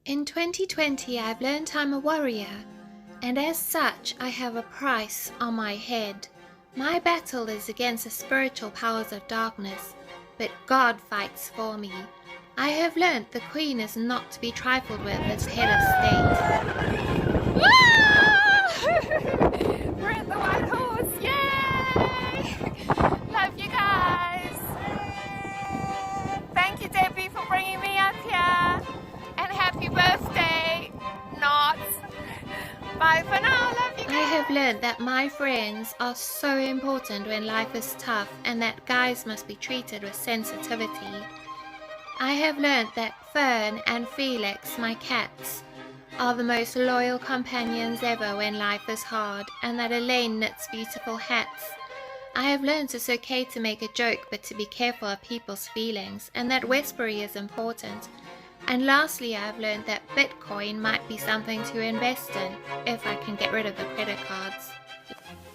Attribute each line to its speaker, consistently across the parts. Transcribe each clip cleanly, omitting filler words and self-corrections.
Speaker 1: In 2020, I've learned I'm a warrior, and as such, I have a price on my head. My battle is against the spiritual powers of darkness, but God fights for me. I have learned the Queen is not to be trifled with as head of state.
Speaker 2: We're at the White Horse, yay! Love you guys. Thank you, Debbie, for bringing me up here. And happy birthday, not. Bye for now, love you guys.
Speaker 1: I have learned that my friends are so important when life is tough and that guys must be treated with sensitivity. I have learned that Fern and Felix, my cats, are the most loyal companions ever when life is hard, and that Elaine knits beautiful hats. I have learned it's okay to make a joke but to be careful of people's feelings, and that Westbury is important. And lastly, I have learned that Bitcoin might be something to invest in, if I can get rid of the credit cards.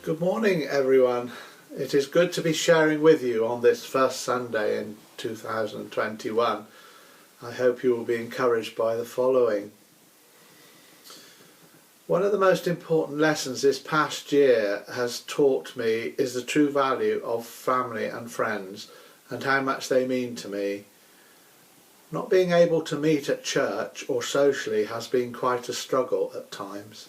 Speaker 3: Good morning, everyone. It is good to be sharing with you on this first Sunday in 2021. I hope you will be encouraged by the following. One of the most important lessons this past year has taught me is the true value of family and friends and how much they mean to me. Not being able to meet at church or socially has been quite a struggle at times.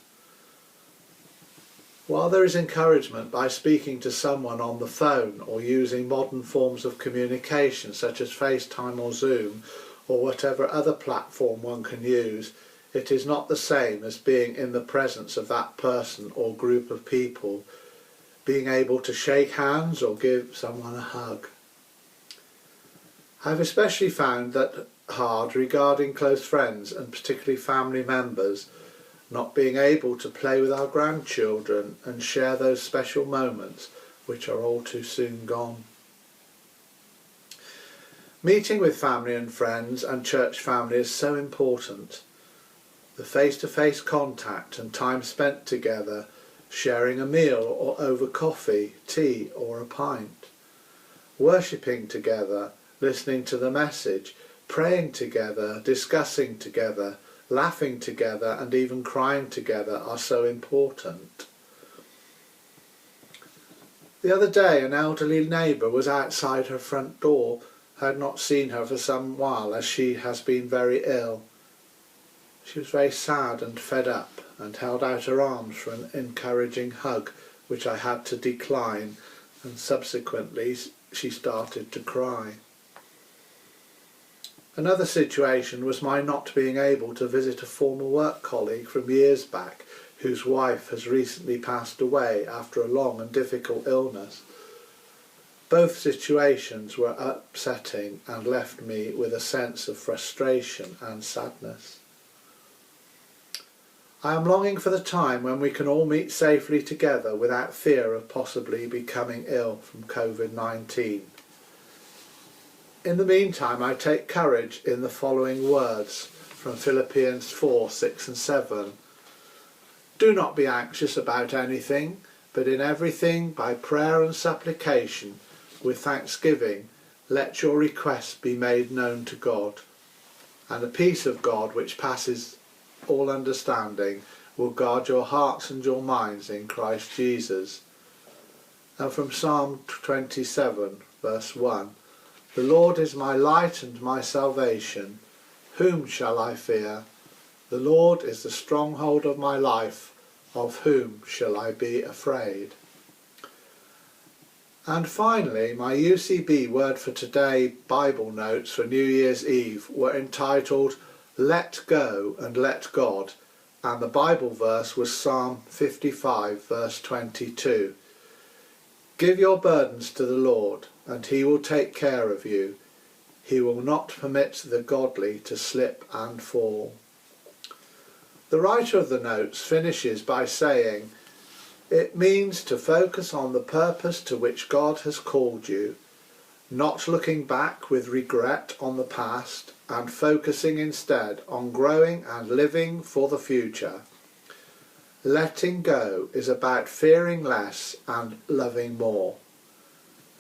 Speaker 3: While there is encouragement by speaking to someone on the phone or using modern forms of communication such as FaceTime or Zoom or whatever other platform one can use, it is not the same as being in the presence of that person or group of people, being able to shake hands or give someone a hug. I've especially found that hard regarding close friends and particularly family members, not being able to play with our grandchildren and share those special moments which are all too soon gone. Meeting with family and friends and church family is so important. The face-to-face contact and time spent together, sharing a meal or over coffee, tea or a pint. Worshipping together, listening to the message, praying together, discussing together, laughing together and even crying together are so important. The other day an elderly neighbour was outside her front door. I had not seen her for some while as she has been very ill. She was very sad and fed up and held out her arms for an encouraging hug, which I had to decline, and subsequently she started to cry. Another situation was my not being able to visit a former work colleague from years back whose wife has recently passed away after a long and difficult illness. Both situations were upsetting and left me with a sense of frustration and sadness. I am longing for the time when we can all meet safely together without fear of possibly becoming ill from COVID-19. In the meantime, I take courage in the following words from Philippians 4, 6 and 7. Do not be anxious about anything, but in everything, by prayer and supplication, with thanksgiving, let your requests be made known to God. And the peace of God, which passes all understanding, will guard your hearts and your minds in Christ Jesus. And from Psalm 27, verse 1. The Lord is my light and my salvation. Whom shall I fear? The Lord is the stronghold of my life. Of whom shall I be afraid? And finally, my UCB word for today Bible notes for New Year's Eve were entitled Let Go and Let God, and the Bible verse was Psalm 55, verse 22. Give your burdens to the Lord, and he will take care of you. He will not permit the godly to slip and fall. The writer of the notes finishes by saying, it means to focus on the purpose to which God has called you, not looking back with regret on the past and focusing instead on growing and living for the future. Letting go is about fearing less and loving more.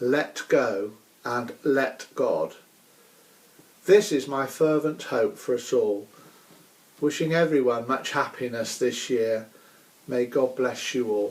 Speaker 3: Let go and let God. This is my fervent hope for us all. Wishing everyone much happiness this year. May God bless you all.